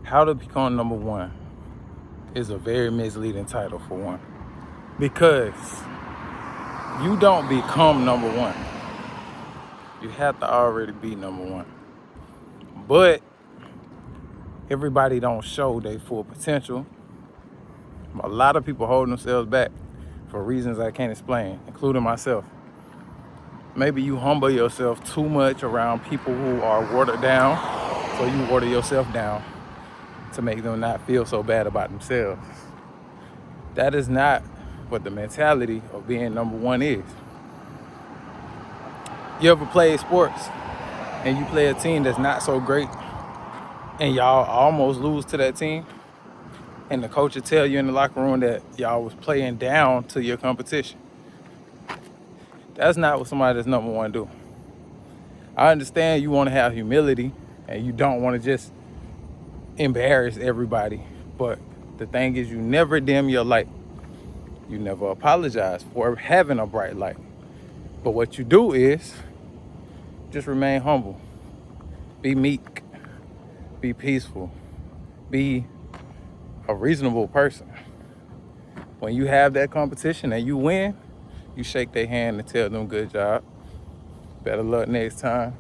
How to become number one is a very misleading title for one. Because you don't become number one. You have to already be number one. But everybody don't show their full potential. A lot of people hold themselves back for reasons I can't explain, including myself. Maybe you humble yourself too much around people who are watered down, so you water yourself down to make them not feel so bad about themselves. That is not what the mentality of being number one is. You ever played sports and you play a team that's not so great and y'all almost lose to that team? And the coach will tell you in the locker room that y'all was playing down to your competition. That's not what somebody that's number one do. I understand you want to have humility and you don't want to just embarrass everybody. But the thing is, you never dim your light. You never apologize for having a bright light. But what you do is just remain humble. Be meek. Be peaceful. Be a reasonable person. When you have that competition and you win, you shake their hand and tell them good job. Better luck next time.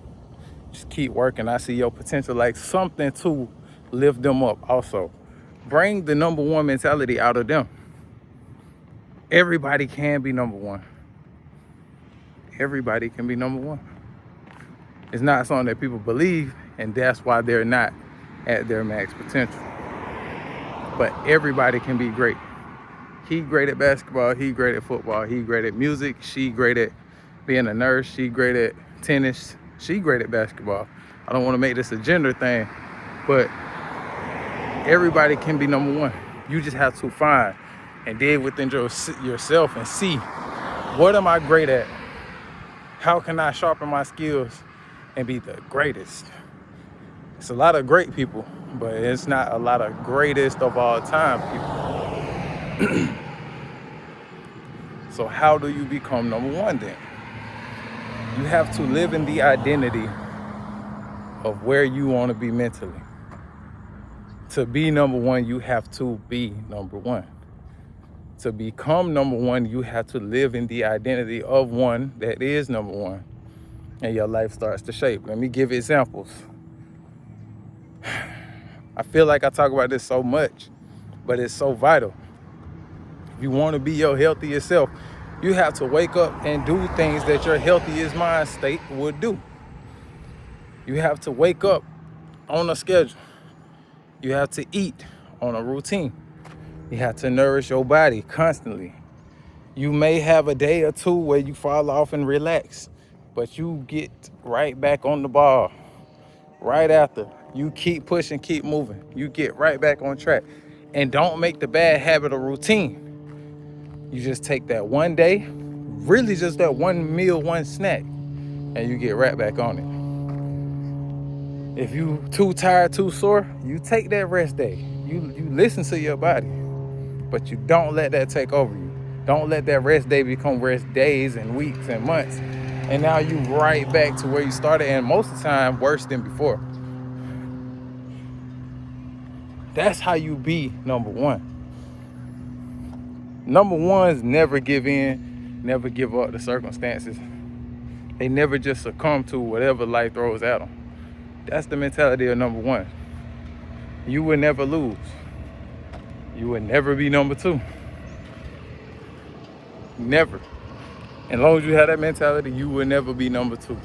Just keep working. I see your potential like something to lift them up also. Bring the number one mentality out of them. Everybody can be number one. Everybody can be number one. It's not something that people believe, and that's why they're not at their max potential. But everybody can be great. He great at basketball, he great at football, he great at music, she great at being a nurse, she great at tennis, she great at basketball. I don't want to make this a gender thing, but everybody can be number one. You just have to find and dig within yourself and see, what am I great at? How can I sharpen my skills and be the greatest? It's a lot of great people, but it's not a lot of greatest of all time people. So how do you become number one then? You have to live in the identity of where you want to be mentally. To be number one, you have to be number one. To become number one, you have to live in the identity of one that is number one. And your life starts to shape. Let me give examples. I feel like I talk about this so much, but it's so vital. If you want to be your healthiest self, you have to wake up and do things that your healthiest mind state would do. You have to wake up on a schedule. You have to eat on a routine. You have to nourish your body constantly. You may have a day or two where you fall off and relax, but you get right back on the ball right after. You keep pushing, keep moving. You get right back on track. And don't make the bad habit a routine. You just take that one day, really just that one meal, one snack, and you get right back on it. If you too tired, too sore, you take that rest day. You listen to your body, but you don't let that take over you. Don't let that rest day become rest days and weeks and months. And now you right back to where you started, and most of the time worse than before. That's how you be number one. Number ones never give in, never give up to circumstances. They never just succumb to whatever life throws at them. That's the mentality of number one. You will never lose. You will never be number two. Never. As long as you have that mentality, you will never be number two.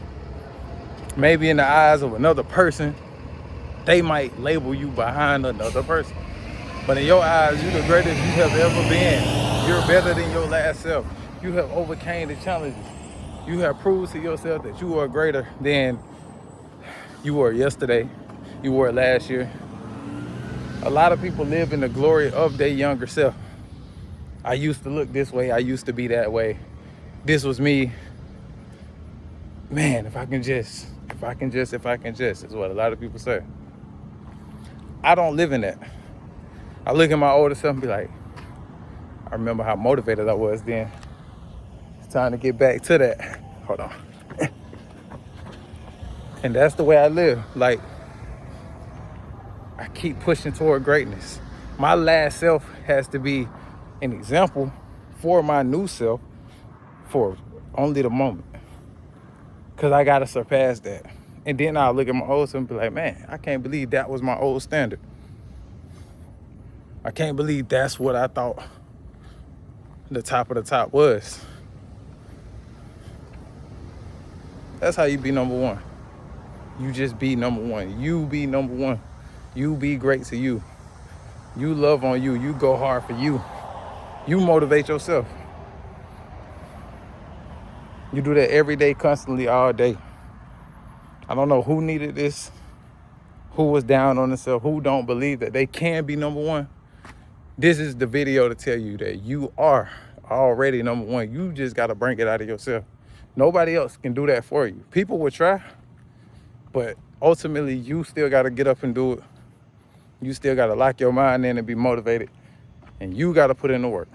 Maybe in the eyes of another person, they might label you behind another person. But in your eyes, you're the greatest you have ever been. You're better than your last self. You have overcame the challenges. You have proved to yourself that you are greater than you were yesterday, you were last year. A lot of people live in the glory of their younger self. I used to look this way. I used to be that way. This was me. Man, if I can just, is what a lot of people say. I don't live in that. I look at my older self and be like, I remember how motivated I was then. It's time to get back to that. Hold on. And that's the way I live. Like, I keep pushing toward greatness. My last self has to be an example for my new self for only the moment. Because I got to surpass that. And then I'll look at my old self and be like, man, I can't believe that was my old standard. I can't believe that's what I thought the top of the top was. That's how you be number one. You just be number one. You be number one. You be great to you. You love on you. You go hard for you. You motivate yourself. You do that every day, constantly, all day. I don't know who needed this, who was down on themselves, who don't believe that they can be number one. This is the video to tell you that you are already number one. You just got to bring it out of yourself. Nobody else can do that for you. People will try, but ultimately you still got to get up and do it. You still got to lock your mind in and be motivated, and you got to put in the work.